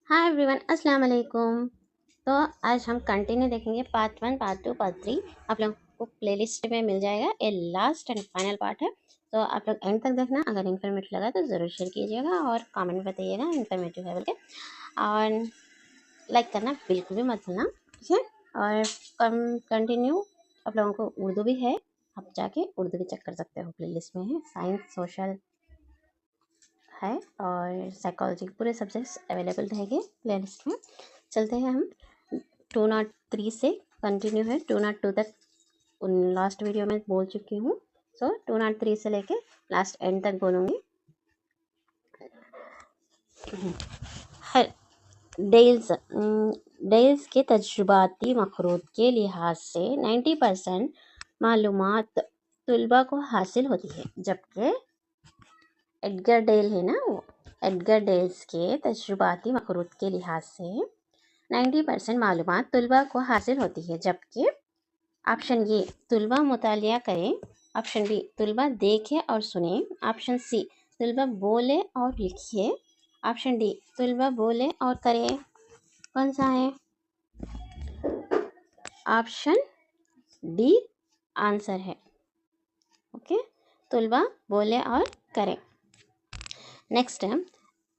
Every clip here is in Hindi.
हाय एवरीवन, अस्सलाम वालेकुम। तो आज हम कंटिन्यू देखेंगे पार्ट 1, पार्ट 2, पार्ट 3। आप लोग को प्लेलिस्ट में मिल जाएगा। ये लास्ट एंड फाइनल पार्ट है, तो आप लोग एंड तक देखना। अगर इन्फॉर्मेटिव लगा तो ज़रूर शेयर कीजिएगा और कमेंट में बताइएगा इन्फॉर्मेटिव है बोल के। और लाइक करना बिल्कुल भी मत भूलना, ठीक है। और कंटिन्यू आप लोगों को उर्दू भी है, आप जाके उर्दू भी चेक कर सकते हो। प्लेलिस्ट में है, साइंस, सोशल है और साइकोलॉजी, पूरे सब्जेक्ट्स अवेलेबल रहेंगे प्लेलिस्ट में। चलते हैं हम 203 से कंटिन्यू है। 202 तक लास्ट वीडियो में बोल चुकी हूँ, सो 203 से लेके लास्ट एंड तक बोलूँगी। हर डेल्स के तजुर्बाती मखरूत के लिहाज से 90% मालूमात तलबा को हासिल होती है, जबकि एडगर डेल है ना, वो एडगर डेल्स के तजुर्बाती मखरूत के लिहाज से 90% मालूमात तलबा को हासिल होती है, जबकि ऑप्शन ए तलबा मुतालिया करें, ऑप्शन बी तलबा देखें और सुने, ऑप्शन सी तलबा बोले और लिखिए, ऑप्शन डी तलबा बोले और करें। कौन सा है? ऑप्शन डी आंसर है। ओके, तलबा बोले और करें। नेक्स्ट है,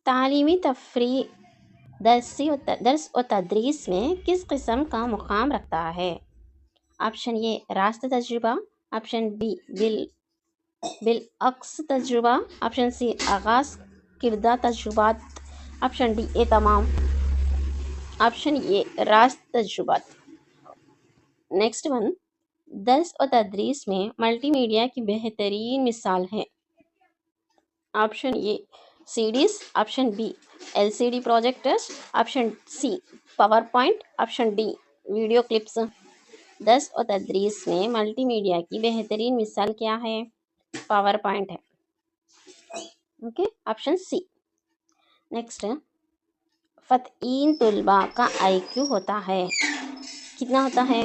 तालीमी तफरी दर्स व तदरीस में किस किस्म का मुकाम रखता है? ऑप्शन ए रास्त तजुर्बा, ऑप्शन बी बिलअक्स तजुर्बा, ऑप्शन सी आगाज किरदा तजुर्बात, ऑप्शन डी ए तमाम। ऑप्शन ए रास्त तजुर्बात। नेक्स्ट वन, दर्स और तदरीस में मल्टीमीडिया की बेहतरीन मिसाल है। Option A CDs, option B LCD projectors, option C power point, option D video clips. दर्स और तदरीस में मल्टीमीडिया की बेहतरीन मिसाल क्या है? पावर पॉइंट है। Okay, option C. नेक्स्ट है, फतईन तलबा का IQ होता है, कितना होता है?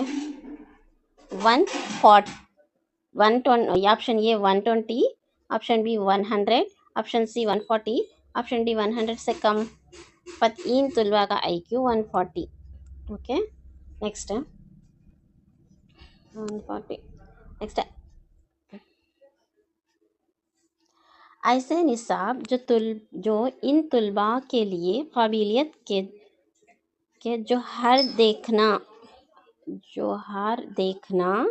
140, option A 120, option B 100, option C 140, option D 100 से कम। फतईन तलबा का IQ 140। ओके, नेक्स्ट है 140। नेक्स्ट है, ऐसे निसाब जो इन तलबा के लिए काबिलियत के जोहर देखना,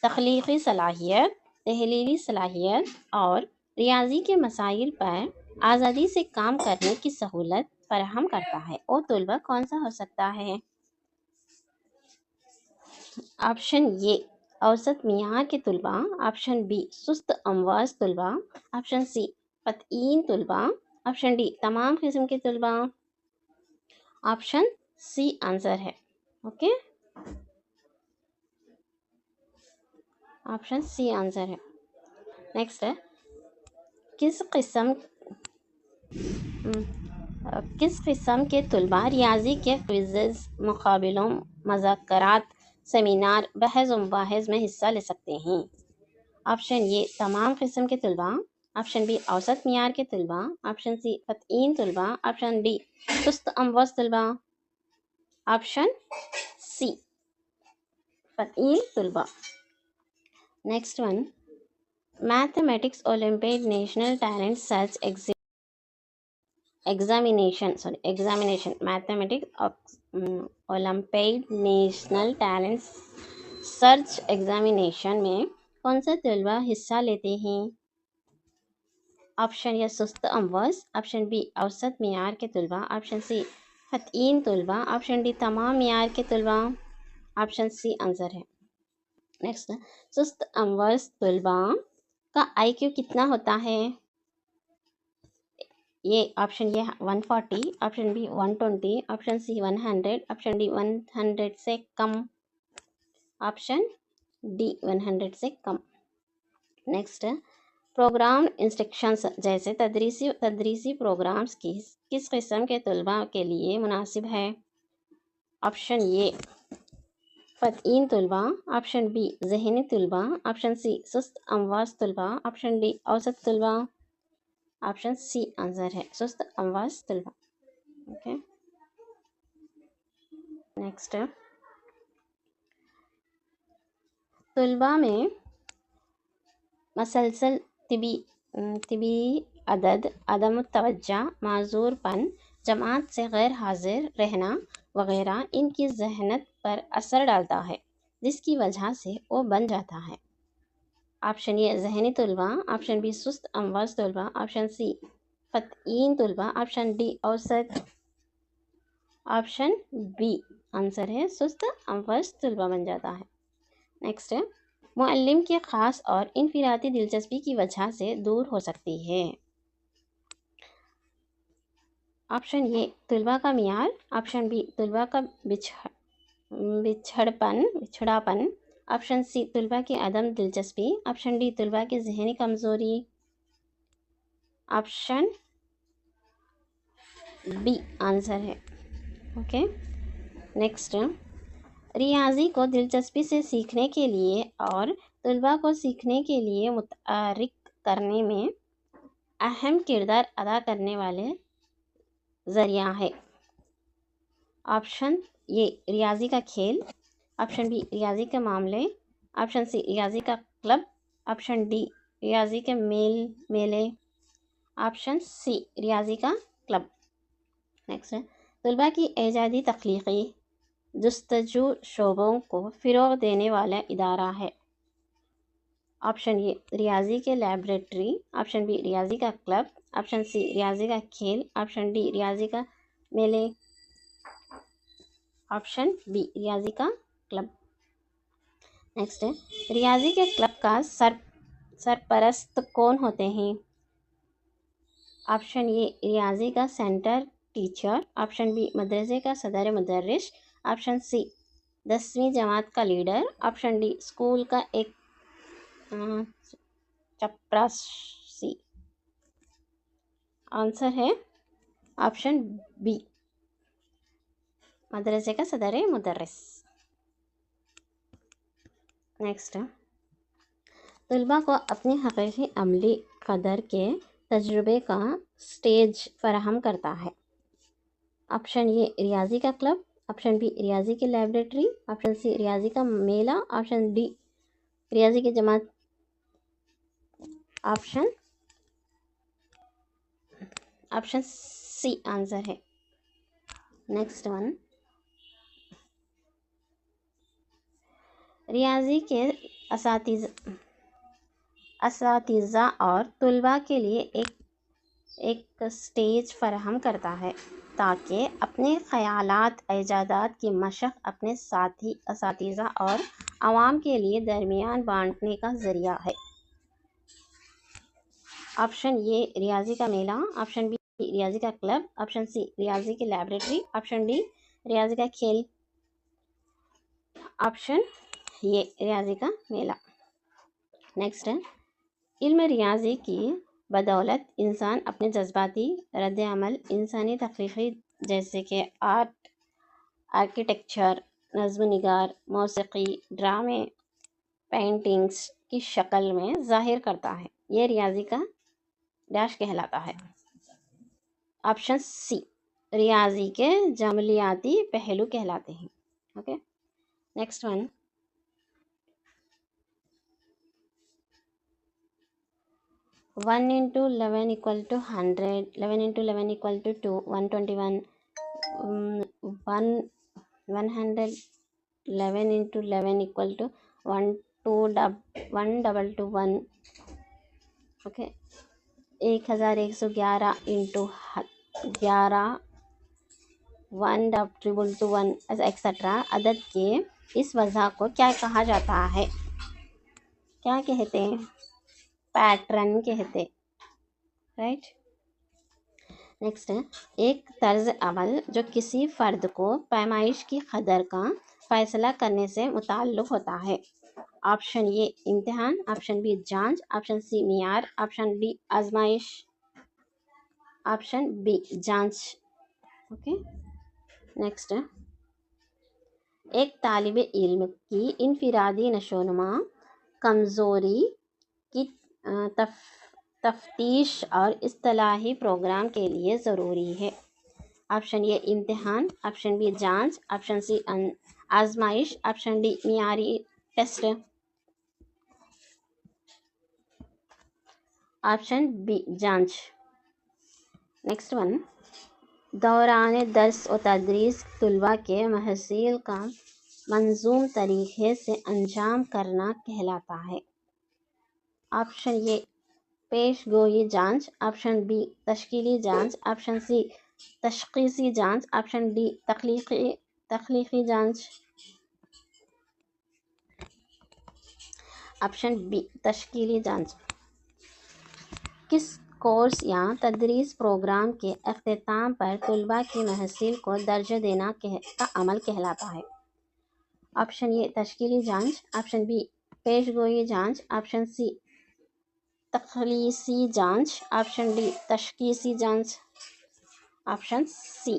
तख्लीकी सलाहियत, तहलीली सलाहियत और रियाजी के मसाइल पर आज़ादी से काम करने की सहूलत फराहम करता है, वो तलबा कौन सा हो सकता है? ऑप्शन ए औसत मियार के तलबा, ऑप्शन बी सुस्त अमवाज तलबा, ऑप्शन सी फतईन तलबा, ऑप्शन डी तमाम किस्म के तलबा। ऑप्शन सी आंसर है। ओके, ऑप्शन सी आंसर है। नेक्स्ट है, किस किस्म किस किस्म के तलबा रियाजी के क्विज़, मुकाबलों, मज़ाकरात, सेमिनार, बहस मुबाहिस में हिस्सा ले सकते हैं? ऑप्शन ए तमाम किस्म के तलबा, ऑप्शन बी औसत मियार के तलबा, ऑप्शन सी फतईन तलबा, ऑप्शन डी सुस्त अमवस तलबा, ऑप्शन सी फतईन तलबा। Next one, mathematics olympiad national talent search examination mathematics olympiad national talent search examination में कौन सा तलबा हिस्सा लेते हैं? ऑप्शन ए सुस्त अमवस, ऑप्शन बी औसत मियार के तलबा, ऑप्शन सी फतईन तलबा, ऑप्शन डी तमाम मियार के तलबा। ऑप्शन सी आंसर है। नेक्स्ट, सुस्त अमवस तलबा का IQ कितना होता है? ये option A 140, option B 120, option C 100, option D 100 से कम, ऑप्शन डी 100 से कम। नेक्स्ट, प्रोग्राम इंस्ट्रक्शंस जैसे तदरीसी प्रोग्राम्स किस किस्म के तलबा के लिए मुनासिब है? ऑप्शन ए फतईन तलबा, ऑप्शन बी ज़हनी तलबा, ऑप्शन सी सुस्त अमवाज तलबा, ऑप्शन डी औसत तलबा। ऑप्शन सी आंसर है, सुस्त अमवाज तलबा। ओके, नेक्स्ट, तुलबा में मसलसल तिबी तिबी अदद, अदम तवज्जा, माजूरपन, जमात से गैर हाजिर रहना वगैरह इनकी जहनत पर असर डालता है, जिसकी वजह से वो बन जाता है। ऑप्शन ए जहनी तुलबा, ऑप्शन बी सुस्त अमवाज तुलबा, ऑप्शन सी फतईन तुलबा, ऑप्शन डी औसत, ऑप्शन बी आंसर है सुस्त अमवाज तुलबा बन जाता है। नेक्स्ट है, मुअल्लिम के ख़ास और इनफिरादी दिलचस्पी की वजह से दूर हो सकती है। ऑप्शन ए तुलबा का मियार, ऑप्शन बी तुलबा का बिछड़ापन, ऑप्शन सी तुलबा की अदम दिलचस्पी, ऑप्शन डी तुलबा की जहनी कमज़ोरी, ऑप्शन बी आंसर है। ओके, नेक्स्ट, रियाजी को दिलचस्पी से सीखने के लिए और तुलबा को सीखने के लिए मुतहर्रिक करने में अहम किरदार अदा करने वाले ज़रिया है। ऑप्शन ए रियाजी का खेल, ऑप्शन बी रियाजी के मामले, ऑप्शन सी रियाजी का क्लब, ऑप्शन डी रियाजी के मेले, ऑप्शन सी रियाजी का क्लब। नेक्स्ट है, तुलबा की एजादी तख्लीकी जुस्तजू शोबों को फ़रोग़ देने वाला इदारा है। ऑप्शन ए रियाजी के लैबोरेटरी, ऑप्शन बी रियाजी का क्लब, ऑप्शन सी रियाजी का खेल, ऑप्शन डी रियाजी का मेले, ऑप्शन बी रियाजी का क्लब। नेक्स्ट है, रियाजी के क्लब का सरपरस्त कौन होते हैं। ऑप्शन ए रियाजी का सेंटर टीचर, ऑप्शन बी मदरसे का सदर मुदर्रिस, ऑप्शन सी 10वीं जमात का लीडर, ऑप्शन डी स्कूल का एक चपरासी। आंसर है ऑप्शन बी मदरसे का सदर मुदर्रिस। नेक्स्ट, तुलबा को अपनी हकीकी अमली कदर के तजुर्बे का स्टेज फराहम करता है। ऑप्शन ए रियाजी का क्लब, ऑप्शन बी रियाजी की लैबोरेटरी, ऑप्शन सी रियाजी का मेला, ऑप्शन डी रियाजी की जमात, ऑप्शन सी आंसर है। नेक्स्ट वन, रियाजी के असातिज़ा और तुलबा के लिए एक स्टेज फराहम करता है ताकि अपने ख़यालात इजादात की मशक़ अपने साथी असातिज़ा और आवाम के लिए दरमियान बांटने का ज़रिया है। ऑप्शन ए रियाजी का मेला, ऑप्शन बी रियाजी का क्लब, ऑप्शन सी रियाजी की लैबोरेटरी, ऑप्शन डी रियाजी का खेल, ऑप्शन ए रियाजी का मेला। नेक्स्ट है, इल्म रियाजी की बदौलत इंसान अपने जज्बाती रद्द-ए-अमल, इंसानी तख्लीक़ी जैसे कि आर्ट, आर्किटेक्चर, नज़्म निगार, मौसीकी, ड्रामे, पेंटिंग्स की शक्ल में ज़ाहिर करता है। ये रियाजी का डैश कहलाता है। ऑप्शन सी रियाजी के जमलियाती पहलू कहलाते हैं। Okay, next one, 1 into 11 equal to 100, 11 into 11 equal to 2, 121, 111 into 11 equal to 1221, okay, 1111 into 11, 12221 etcetera अदद के इस वजह को क्या कहा जाता है? क्या कहते हैं? पैटर्न कहते, राइट। नेक्स्ट है, एक तर्ज अमल जो किसी फ़र्द को पैमाइश की कदर का फ़ैसला करने से मुताल्लुक़ होता है। ऑप्शन ए इम्तिहान, ऑप्शन बी जांच, ऑप्शन सी मियार, ऑप्शन डी आजमाइश, ऑप्शन बी जांच। ओके, नेक्स्ट है, एक तालिब इल्म की इनफिरादी नशोनुमा कमज़ोरी की तफ्तीश और इस्तिलाही प्रोग्राम के लिए ज़रूरी है। ऑप्शन ए इम्तिहान, ऑप्शन बी जांच, ऑप्शन सी आजमाइश, ऑप्शन डी मियारी टेस्ट। ऑप्शन बी जांच। नेक्स्ट वन, दौरान दर्स व तदरीस तुलबा के महसील का मंजूम तरीके से अंजाम करना कहलाता है। ऑप्शन ए पेश गोई जांच, ऑप्शन बी तश्कीली जांच, ऑप्शन सी तशखीसी जांच, ऑप्शन डी तख्लीकी जांच। ऑप्शन बी तश्कीली जांच। किस कोर्स या तदरीस प्रोग्राम के अख्तिताम पर तुलबा की महसील को दर्जा देना का अमल कहलाता है? ऑप्शन ए तश्कीली जांच, ऑप्शन बी पेश गोई जांच, ऑप्शन सी तख्लीसी जांच, ऑप्शन डी तशखीसी जांच। ऑप्शन सी।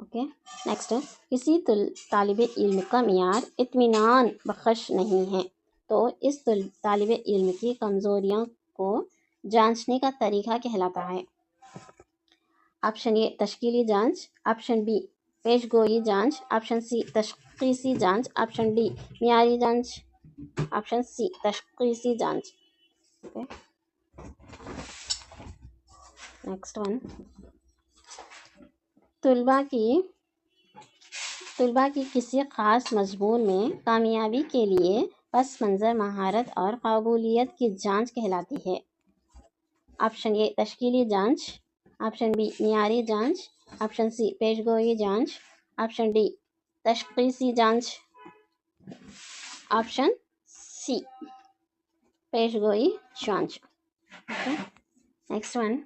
ओके नेक्स्ट, किसी तालिब इल्म का मियार इत्मीनान बख्श नहीं है तो इस तालिब इल्म की कमज़ोरियों को जांचने का तरीका कहलाता है? ऑप्शन ए तश्कीली जांच, ऑप्शन बी पेश गोई जांच, ऑप्शन सी तशखीसी जांच, ऑप्शन डी मियारी जांच, ऑप्शन सी तशखीसी जांच। नेक्स्ट वन, तुलबा की किसी ख़ास मजमून में कामयाबी के लिए पस मंज़र महारत और काबूलियत की जांच कहलाती है? ऑप्शन ए तश्कीली जांच, ऑप्शन बी मियारी जांच, ऑप्शन सी पेशगोई जांच, ऑप्शन डी तशखीसी जांच। ऑप्शन सी पेशगोई जांच। ओके नेक्स्ट वन,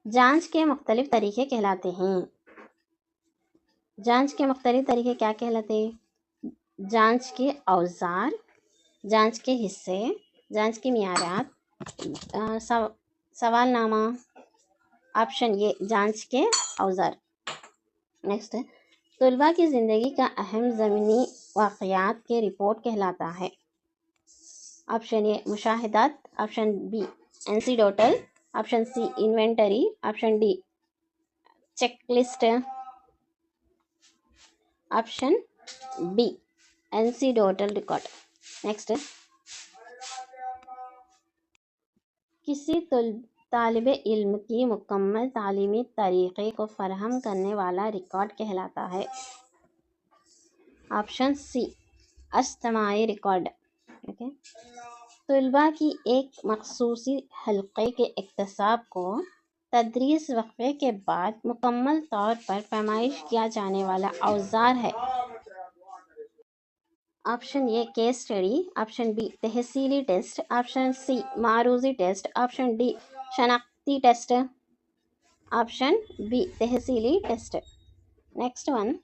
जांच के मुख्तलिफ तरीके कहलाते हैं। जांच के मुख्तलिफ तरीके क्या कहलाते हैं? जांच के औजार, जांच के हिस्से, जांच के मियारात, सवालनामा। ऑप्शन ए जांच के औजार। नेक्स्ट, तुलबा की ज़िंदगी का अहम ज़मीनी वाक़यात के रिपोर्ट कहलाता है? ऑप्शन ए मुशाहिदात, option B anecdotal, option C inventory, option D checklist. Option B anecdotal record. Next, किसी तालिब इल्म की मुकम्मल तालीमी तरीक़े को फ़राहम करने वाला रिकॉर्ड कहलाता है? ऑप्शन सी अस्तमाई रिकॉर्ड। ओके, तुलबा की एक मखसूसी हल्क़े के इक्तिसाब को तदरीस वक़फ़े के बाद मुकम्मल तौर पर पैमाइश किया जाने वाला औजार है? Option A case study, option B तहसीली टेस्ट, ऑप्शन सी मारूजी टेस्ट, ऑप्शन डी शनाख्ती टेस्ट। ऑप्शन बी तहसीली टेस्ट। नेक्स्ट वन,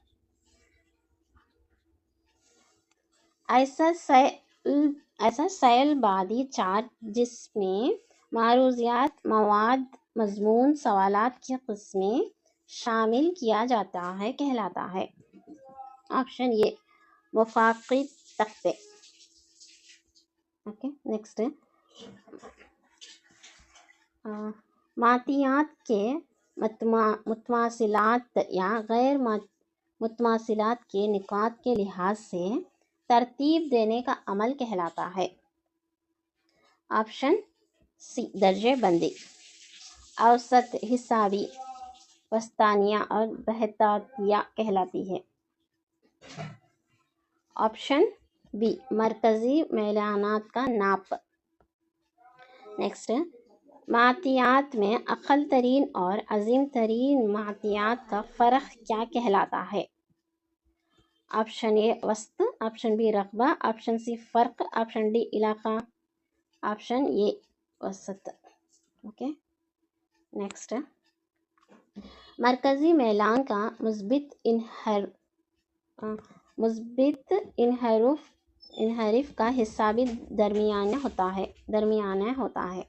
ऐसा सैलबादी चार्ट जिसमें मारूजियात, मवाद, मजमून, सवालात की किस्में शामिल किया जाता है कहलाता है? ऑप्शन ए वफाकी तख्ते। ओके नेक्स्ट, मातियात के मुतमासिलात या गैर मुतमासिलात के निकात के लिहाज से तरतीब देने का अमल कहलाता है? ऑप्शन सी दर्जे बंदी, औसत, हिसाबी, वस्तानिया और बहतातिया कहलाती है? ऑप्शन बी मरकज़ी मैलानात का नाप। नेक्स्ट, मातियात में अक़ल तरीन और अज़ीम तरीन मातियात का फ़र्क क्या कहलाता है? ऑप्शन ए वस्त, ऑप्शन बी रकबा, ऑप्शन सी फ़र्क, ऑप्शन डी इलाक़ा। ऑप्शन ए वसत। ओके नेक्स्ट, मरकज़ी मैलान का मुस्बित इनहरिफ का हिस्सा भी दरमियाना होता है?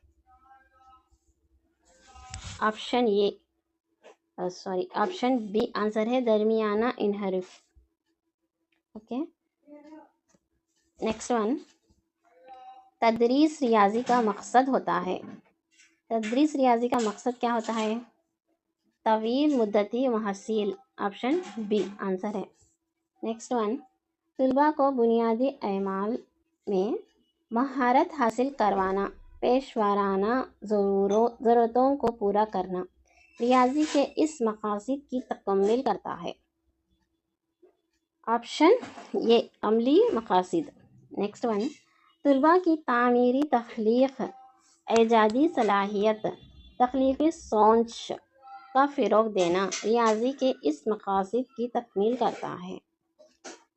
ऑप्शन बी आंसर है दरमियाना इनहरिफ। ओके नेक्स्ट वन, तदरीस रियाजी का मकसद होता है? तदरीस रियाजी का मकसद क्या होता है? तवील मुद्दती महसील, ऑप्शन बी आंसर है। नेक्स्ट वन, तलबा को बुनियादी अमाल में महारत हासिल करवाना, पेशवाराना ज़रूरतों को पूरा करना रियाजी के इस मकासद की तकम्मिल करता है। ऑप्शन ये अमली मकासद। नेक्स्ट वन, तलबा की तामीरी तख्लीक, एजादी सलाहियत, तख्लीकी सोच का फ़रोग़ देना रियाजी के इस मकासद की तकमील करता है।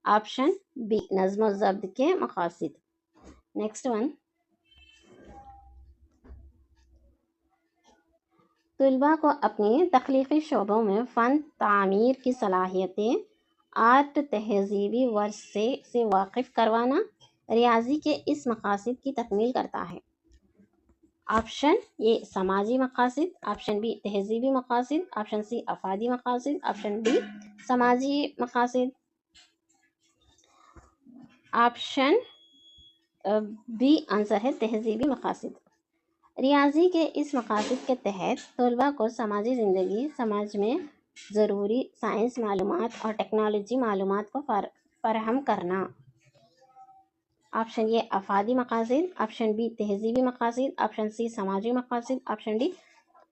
ऑप्शन बी नज़्म व ज़ब्त के मकासद। नेक्स्ट वन, तलबा को अपनी तख्लीकी शोबों में फ़न तामीर की सलाहियतें, आर्ट तहज़ीबी वर्से से वाकिफ़ करवाना रियाजी के इस मकासद की तकमील करता है। ऑप्शन ए समाजी मकासद, ऑप्शन बी तहज़ीबी मकासद, ऑप्शन सी अफादी मकासद, ऑप्शन डी समाजी मकासद। ऑप्शन बी आंसर है तहज़ीबी मकासद। रियाजी के इस मकासद के तहत तलबा को समाजी ज़िंदगी, समाज में ज़रूरी साइंस मालूमात और टेक्नोलॉजी मालूमात को फराहम करना। ऑप्शन ए अफादी मकासद, ऑप्शन बी तहज़ीबी मकासद, ऑप्शन सी समाजी मकासद, ऑप्शन डी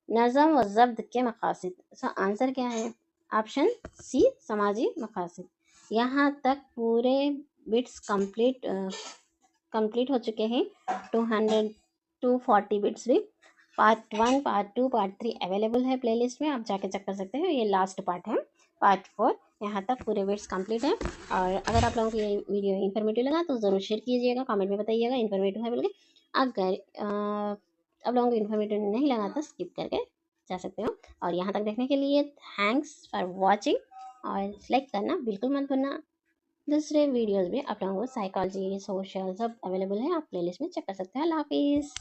नज़म व ज़ब्त के मकासद। सो आंसर क्या है? ऑप्शन सी समाजी मकासद। यहाँ तक पूरे बिट्स कंप्लीट हो चुके हैं। 240 बिट्स भी। पार्ट 1, पार्ट 2, पार्ट 3 अवेलेबल है प्लेलिस्ट में, आप जाके चेक कर सकते हैं। ये लास्ट पार्ट है, पार्ट 4। यहाँ तक पूरे बिट्स कंप्लीट है। और अगर आप लोगों को ये वीडियो इन्फॉर्मेटिव लगा तो ज़रूर शेयर कीजिएगा, कमेंट में बताइएगा इन्फॉर्मेटिव है बोल के। अगर आप लोगों को इन्फॉर्मेटिव नहीं लगा तो स्किप करके जा सकते हो। और यहाँ तक देखने के लिए थैंक्स फॉर वॉचिंग, और लाइक करना बिल्कुल मत भूलना। दूसरे वीडियोस भी आप लोगों को साइकोलॉजी, सोशल सब अवेलेबल है, आप प्लेलिस्ट में चेक कर सकते हैं। अल्लाह हाफिज़।